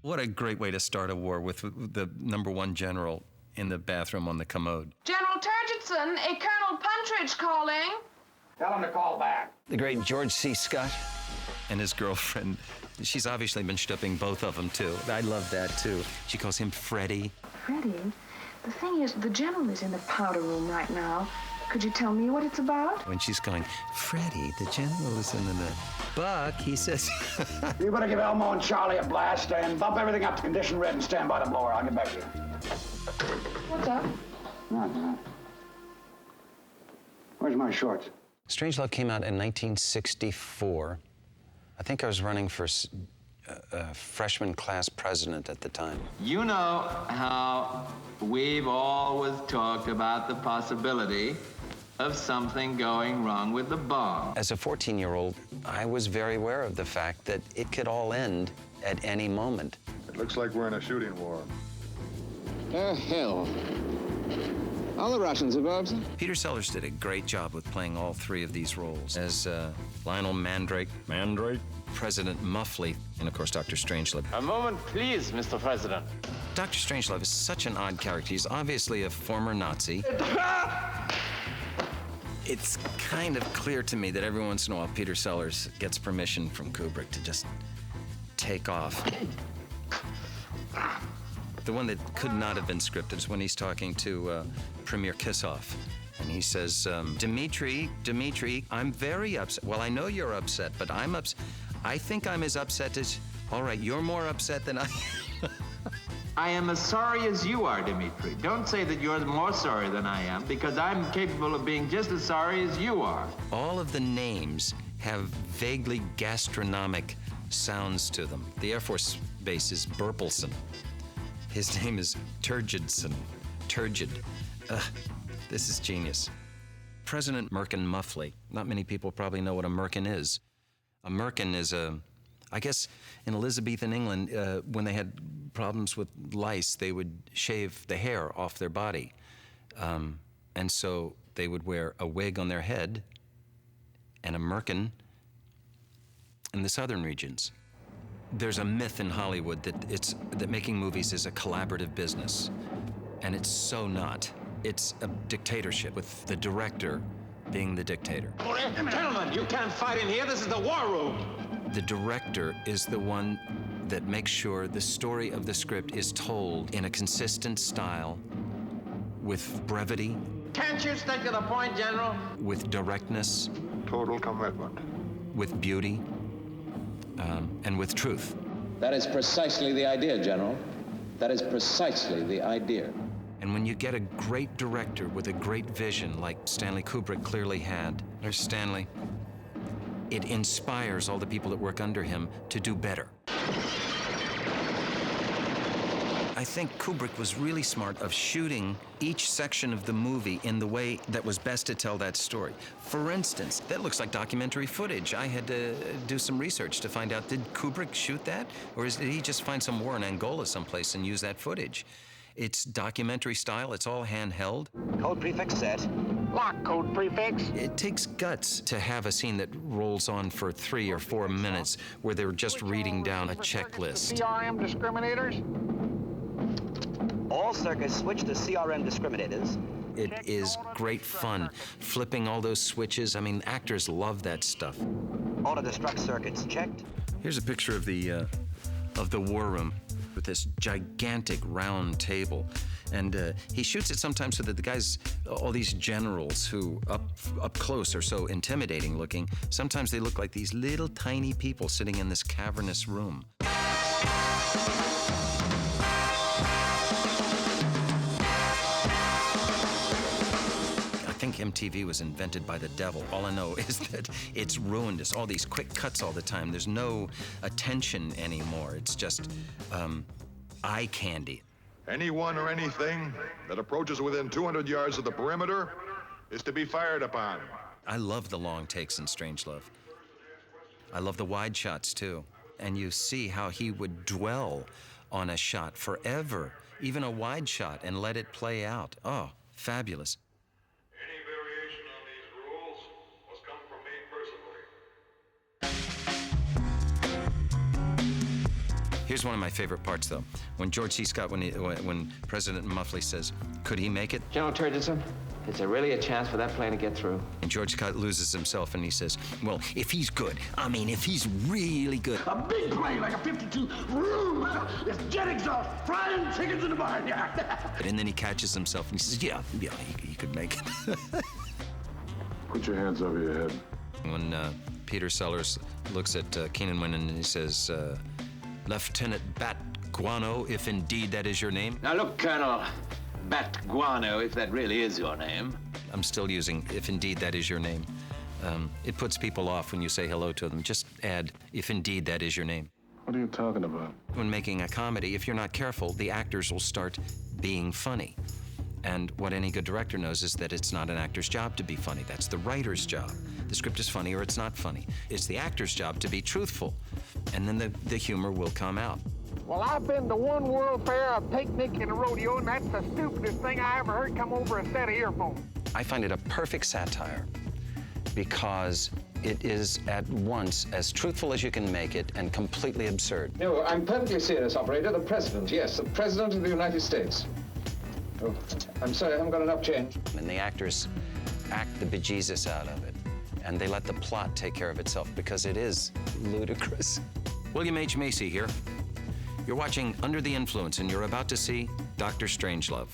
What a great way to start a war with the #1 general in the bathroom on the commode. General Turgidson, a Colonel Puntridge calling. Tell him to call back. The great George C. Scott. And his girlfriend, she's obviously been stripping both of them, too. I love that, too. She calls him Freddie. Freddie, the thing is, the general is in the powder room right now. Could you tell me what it's about? When she's going, Freddie, the general is in the... Buck, he says... You better give Elmo and Charlie a blast and bump everything up to condition red and stand by the blower. I'll get back to you. What's up? No. Where's my shorts? Strangelove came out in 1964. I think I was running for freshman class president at the time. You know how we've always talked about the possibility of something going wrong with the bomb. As a 14-year-old, I was very aware of the fact that it could all end at any moment. It looks like we're in a shooting war. Hell. All the Russians above. Peter Sellers did a great job with playing all three of these roles. As Lionel Mandrake, President Muffley, and of course, Dr. Strangelove. A moment, please, Mr. President. Dr. Strangelove is such an odd character. He's obviously a former Nazi. It's kind of clear to me that every once in a while, Peter Sellers gets permission from Kubrick to just take off. The one that could not have been scripted is when he's talking to Premier Kissoff. And he says, Dmitri, I'm very upset. Well, I know you're upset, but I'm upset. I think I'm as upset as... All right, you're more upset than I... I am as sorry as you are, Dmitri. Don't say that you're more sorry than I am, because I'm capable of being just as sorry as you are. All of the names have vaguely gastronomic sounds to them. The Air Force Base is Burpelson. His name is Turgidson. Turgid. This is genius. President Merkin Muffley. Not many people probably know what a merkin is. A merkin is I guess in Elizabethan England, when they had problems with lice, they would shave the hair off their body. And so they would wear a wig on their head and a merkin in the southern regions. There's a myth in Hollywood that making movies is a collaborative business, and it's so not. It's a dictatorship, with the director being the dictator. Gentlemen, you can't fight in here. This is the war room. The director is the one that makes sure the story of the script is told in a consistent style, with brevity. Can't you stick to the point, General? With directness. Total commitment. With beauty. And with truth. That is precisely the idea, General. That is precisely the idea. And when you get a great director with a great vision, like Stanley Kubrick clearly had, there's Stanley, it inspires all the people that work under him to do better. I think Kubrick was really smart of shooting each section of the movie in the way that was best to tell that story. For instance, that looks like documentary footage. I had to do some research to find out, did Kubrick shoot that? Or did he just find some war in Angola someplace and use that footage? It's documentary style, it's all handheld. Code prefix set. Lock code prefix. It takes guts to have a scene that rolls on for 3 or 4 minutes where they're just reading down a checklist. CRM discriminators. All circuits switch to CRM discriminators. It is great fun, flipping all those switches. I mean, actors love that stuff. Auto destruct circuits checked. Here's a picture of the war room with this gigantic round table. And he shoots it sometimes so that the guys, all these generals who up close are so intimidating looking, sometimes they look like these little tiny people sitting in this cavernous room. I think MTV was invented by the devil. All I know is that it's ruined us. All these quick cuts all the time. There's no attention anymore. It's just eye candy. Anyone or anything that approaches within 200 yards of the perimeter is to be fired upon. I love the long takes in Strangelove. I love the wide shots, too. And you see how he would dwell on a shot forever, even a wide shot, and let it play out. Oh, fabulous. Any variation on these rules must come from me personally. Here's one of my favorite parts, though. When George C. Scott, when President Muffley says, could he make it? General Turgidson, is there really a chance for that plane to get through? And George Scott loses himself and he says, well, if he's good, I mean, if he's really good. A big plane like a 52. Vroom! It's jet exhaust, frying chickens in the barnyard. And then he catches himself and he says, yeah, he could make it. Put your hands over your head. When Peter Sellers looks at Keenan Wynn and he says, Lieutenant Bat Guano, if indeed that is your name. Now look, Colonel Bat Guano, if that really is your name. I'm still using if indeed that is your name. It puts people off when you say hello to them. Just add if indeed that is your name. What are you talking about? When making a comedy, if you're not careful, the actors will start being funny. And what any good director knows is that it's not an actor's job to be funny. That's the writer's job. The script is funny or it's not funny. It's the actor's job to be truthful. And then the humor will come out. Well, I've been to one World Fair, a picnic, and a rodeo, and that's the stupidest thing I ever heard come over a set of earphones. I find it a perfect satire because it is at once as truthful as you can make it and completely absurd. No, I'm perfectly serious, operator. The President, yes, the President of the United States. Oh, I'm sorry, I haven't got enough change. And the actors act the bejesus out of it, and they let the plot take care of itself because it is ludicrous. William H. Macy here. You're watching Under the Influence, and you're about to see Dr. Strangelove.